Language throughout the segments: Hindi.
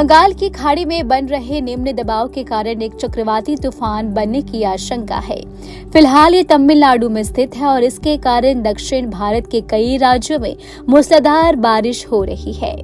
बंगाल की खाड़ी में बन रहे निम्न दबाव के कारण एक चक्रवाती तूफान बनने की आशंका है। फिलहाल ये तमिलनाडु में स्थित है और इसके कारण दक्षिण भारत के कई राज्यों में मूसलाधार बारिश हो रही है।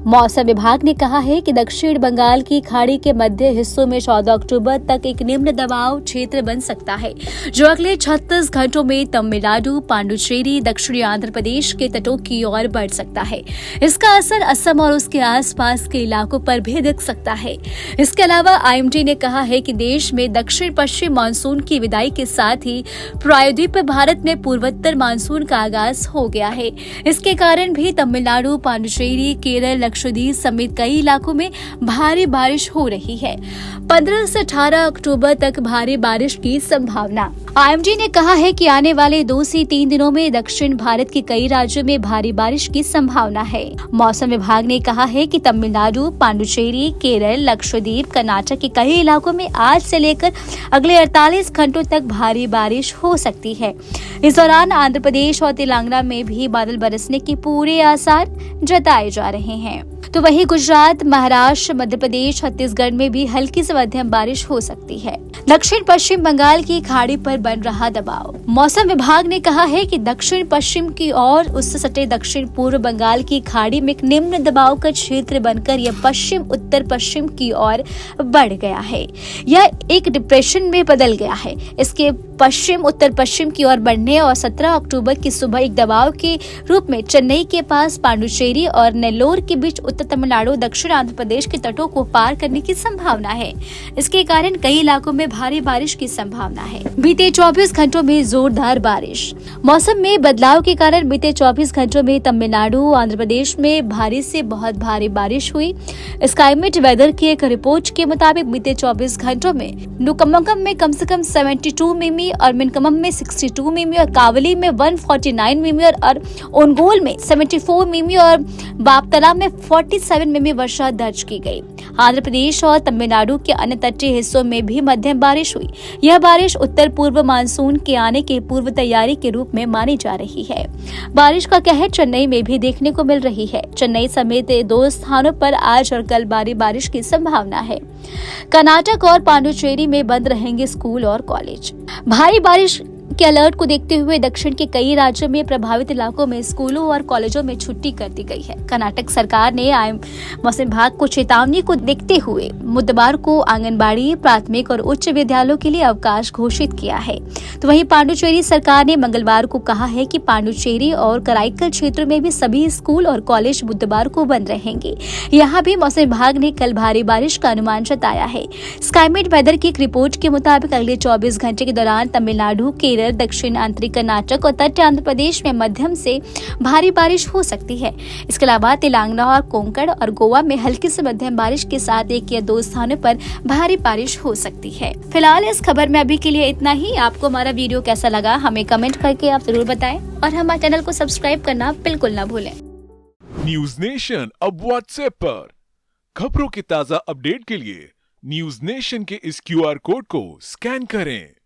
मौसम विभाग ने कहा है कि दक्षिण बंगाल की खाड़ी के मध्य हिस्सों में 14 अक्टूबर तक एक निम्न दबाव क्षेत्र बन सकता है, जो अगले 36 घंटों में तमिलनाडु, पांडुचेरी, दक्षिणी आंध्र प्रदेश के तटों की ओर बढ़ सकता है। इसका असर असम और उसके आसपास के इलाकों पर भी दिख सकता है। इसके अलावा आईएमडी ने कहा है कि देश में दक्षिण पश्चिम मानसून की विदाई के साथ ही प्रायद्वीप भारत में पूर्वोत्तर मानसून का आगाज हो गया है। इसके कारण भी तमिलनाडु, पांडुचेरी, केरल, लक्षद्वीप समेत कई इलाकों में भारी बारिश हो रही है। 15 से 18 अक्टूबर तक भारी बारिश की संभावना। आईएमडी ने कहा है कि आने वाले 2 से 3 दिनों में दक्षिण भारत के कई राज्यों में भारी बारिश की संभावना है। मौसम विभाग ने कहा है कि तमिलनाडु, पांडुचेरी, केरल, लक्षद्वीप, कर्नाटक के कई इलाकों में आज से लेकर अगले 48 घंटों तक भारी बारिश हो सकती है। इस दौरान आंध्र प्रदेश और तेलंगाना में भी बादल बरसने के पूरे आसार जताए जा रहे हैं। तो वहीं गुजरात, महाराष्ट्र, मध्य प्रदेश, छत्तीसगढ़ में भी हल्की से मध्यम बारिश हो सकती है। दक्षिण पश्चिम बंगाल की खाड़ी पर बन रहा दबाव। मौसम विभाग ने कहा है कि दक्षिण पश्चिम की ओर उससे सटे दक्षिण पूर्व बंगाल की खाड़ी में एक निम्न दबाव का क्षेत्र बनकर यह पश्चिम उत्तर पश्चिम की ओर बढ़ गया है। यह एक डिप्रेशन में बदल गया है। इसके पश्चिम उत्तर पश्चिम की ओर बढ़ने और 17 अक्टूबर की सुबह एक दबाव के रूप में चेन्नई के पास पांडुचेरी और नेल्लोर के बीच उत्तर तमिलनाडु, दक्षिण आंध्र प्रदेश के तटों को पार करने की संभावना है। इसके कारण कई इलाकों में भारी बारिश की संभावना है। बीते 24 घंटों में जोरदार बारिश। मौसम में बदलाव के कारण बीते 24 घंटों में तमिलनाडु, आंध्र प्रदेश में भारी से बहुत भारी बारिश हुई। स्काईमेट वेदर की एक रिपोर्ट के मुताबिक बीते 24 घंटों में नुकम्मकम में कम से कम 72 मिमी और मिनकमम में 62 मिमी और कावली में 149 मिमी और ओनगोल में 74 मिमी और बापतला में 47 मिमी वर्षा दर्ज की गई। आंध्र प्रदेश और तमिलनाडु के अन्य तटीय हिस्सों में भी मध्यम बारिश हुई। यह बारिश उत्तर पूर्व मानसून के आने की पूर्व तैयारी के रूप में मानी जा रही है। बारिश का कहर चेन्नई में भी देखने को मिल रही है। चेन्नई समेत 2 स्थानों पर आज और कल भारी बारिश की संभावना है। कर्नाटक और पांडुचेरी में बंद रहेंगे स्कूल और कॉलेज। भारी बारिश के अलर्ट को देखते हुए दक्षिण के कई राज्यों में प्रभावित इलाकों में स्कूलों और कॉलेजों में छुट्टी कर दी गई है। कर्नाटक सरकार ने मौसम विभाग को चेतावनी को देखते हुए बुधवार को आंगनबाड़ी, प्राथमिक और उच्च विद्यालयों के लिए अवकाश घोषित किया है। तो वहीं पांडुचेरी सरकार ने मंगलवार को कहा है कि पांडुचेरी और कराईकल क्षेत्रों में भी सभी स्कूल और कॉलेज बुधवार को बंद रहेंगे। यहाँ भी मौसम विभाग ने कल भारी बारिश का अनुमान जताया है। स्काईमेट वेदर की एक रिपोर्ट के मुताबिक अगले 24 घंटे के दौरान तमिलनाडु, केरल, दक्षिण आंतरिक कर्नाटक और तटीय आंध्र प्रदेश में मध्यम से भारी बारिश हो सकती है। इसके अलावा तेलंगाना और कोंकण और गोवा में हल्की से मध्यम बारिश के साथ 1 या 2 स्थानों पर भारी बारिश हो सकती है। फिलहाल इस खबर में अभी के लिए इतना ही। आपको हमारा वीडियो कैसा लगा हमें कमेंट करके आप जरूर बताएं और हमारे चैनल को सब्सक्राइब करना बिल्कुल ना भूलें। न्यूज नेशन अब व्हाट्सएप पर खबरों की ताजा अपडेट के लिए न्यूज नेशन के इस QR कोड को स्कैन करें।